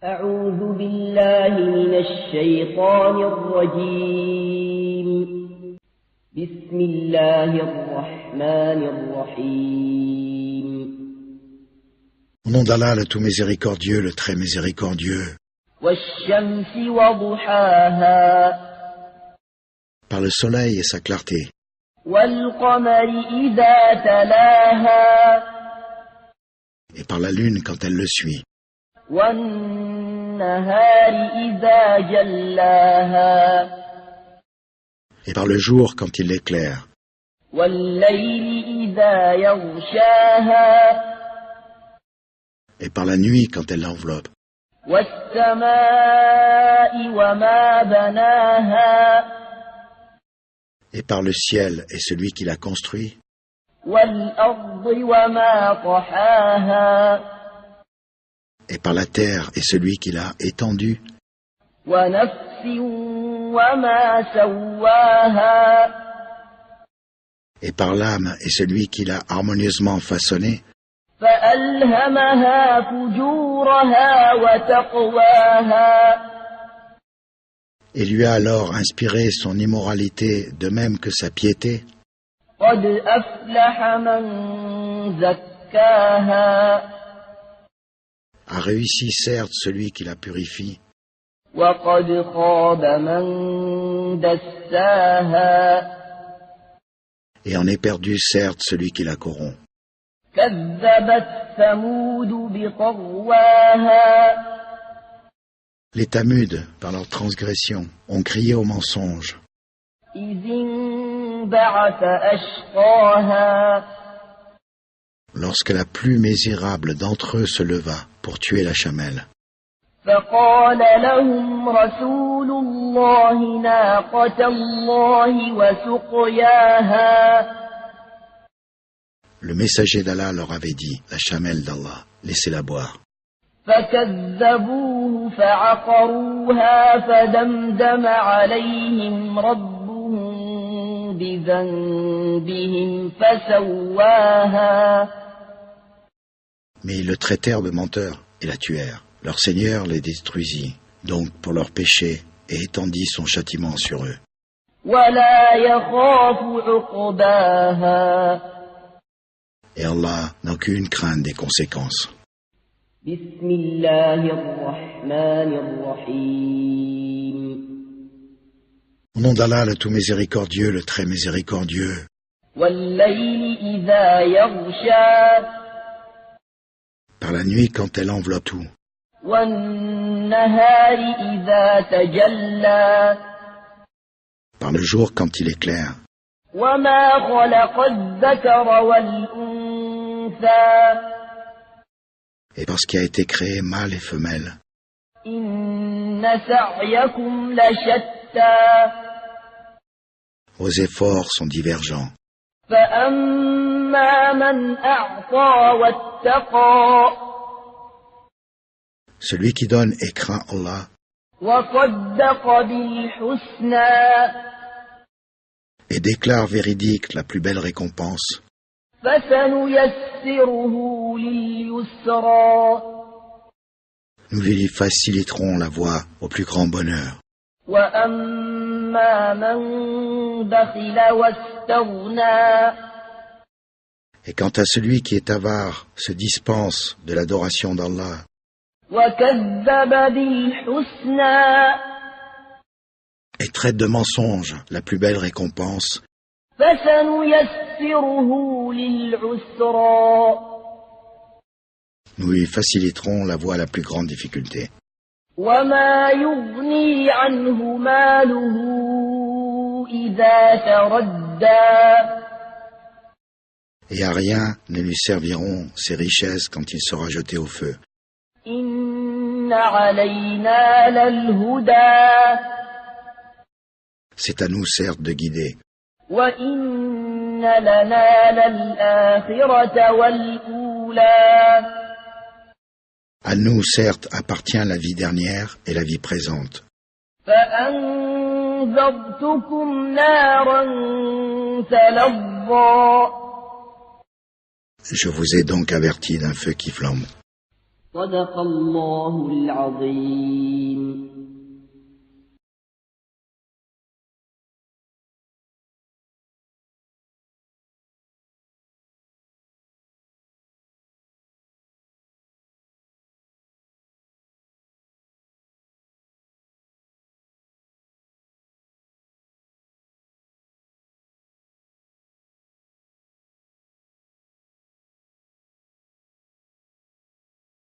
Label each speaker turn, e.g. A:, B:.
A: أعوذ بالله من الشيطان الرجيم بسم الله الرحمن الرحيم
B: Au nom d'Allah, le tout miséricordieux, le très miséricordieux.
A: والشمس وضحاها
B: Par le soleil et sa clarté.
A: والقمر إذا تلاها
B: Et par la lune quand elle le suit.
A: والنهار إذا جلاها
B: Et par le jour quand il l'éclaire.
A: والليل إذا يغشاها
B: Et par la nuit quand elle l'enveloppe.
A: والسماء وما بناها
B: Et par le ciel et celui qui l'a construit.
A: والأرض وما طحاها
B: Et par la terre et celui qui l'a étendue.
A: ونفس وما سواها
B: Et par l'âme et celui qui l'a harmonieusement façonnée.
A: فألهمها فجورها وتقواها
B: Et lui a alors inspiré son immoralité de même que sa piété.
A: قد أفلح من زكاها
B: A réussi certes celui qui la purifie.
A: وقد خاب من دساها
B: Et en est perdu certes celui qui la corrompt.
A: كذبت ثمود بطغواها
B: Les Tamudes, par leur transgression, ont crié au mensonge.
A: إذ انبعث أشقاها
B: Lorsque la plus misérable d'entre eux se leva pour tuer la chamelle.
A: فقال لهم رسول الله ناقة الله وسقياها
B: Le messager d'Allah leur avait dit, la chamelle d'Allah, laissez-la boire.
A: فكذبوه فعقروها فدمدم عليهم ربهم بذنبهم فسواها
B: Mais ils le traitèrent de menteur et la tuèrent. Leur Seigneur les détruisit, donc pour leur péché, et étendit son châtiment sur eux.
A: ولا يخاف عقباها
B: Et Allah n'a aucune crainte des conséquences.
A: بسم الله الرحمن الرحيم
B: Au nom d'Allah, le tout miséricordieux, le très miséricordieux.
A: والليل إذا يغشى
B: Par la nuit quand elle enveloppe tout.
A: والنهار إذا تجلى
B: Par le jour quand il éclaire.
A: وما خلق الذكر والأنثى
B: Et par ce qui a été créé mâle et femelle.
A: إن سعيكم لشتى
B: Vos efforts sont divergents.
A: فأما من أعطى واتقى
B: Celui qui donne et craint Allah
A: وصدق بالحسنى
B: et déclare véridique la plus belle récompense,
A: فسنيسره لليسرى
B: nous lui faciliterons la voie au plus grand bonheur.
A: وأما من بخل واستغنى
B: Et quant à celui qui est avare, se dispense de l'adoration d'Allah
A: وكذب بالحسنى
B: et traite de mensonge la plus belle récompense,
A: فسنيسره للعسرى
B: nous lui faciliterons la voie à la plus grande difficulté.
A: وما يغني عنه ماله إذا تردى
B: Et à rien ne lui serviront ses richesses quand il sera jeté au feu.
A: إن علينا للهدى
B: C'est à nous certes de guider.
A: وإن لنا للآخرة والأولى
B: À nous certes appartient la vie dernière et la vie présente.
A: فأنذرتكم نارا تلظى
B: Je vous ai donc averti d'un feu qui flambe.
A: صدق الله العظيم.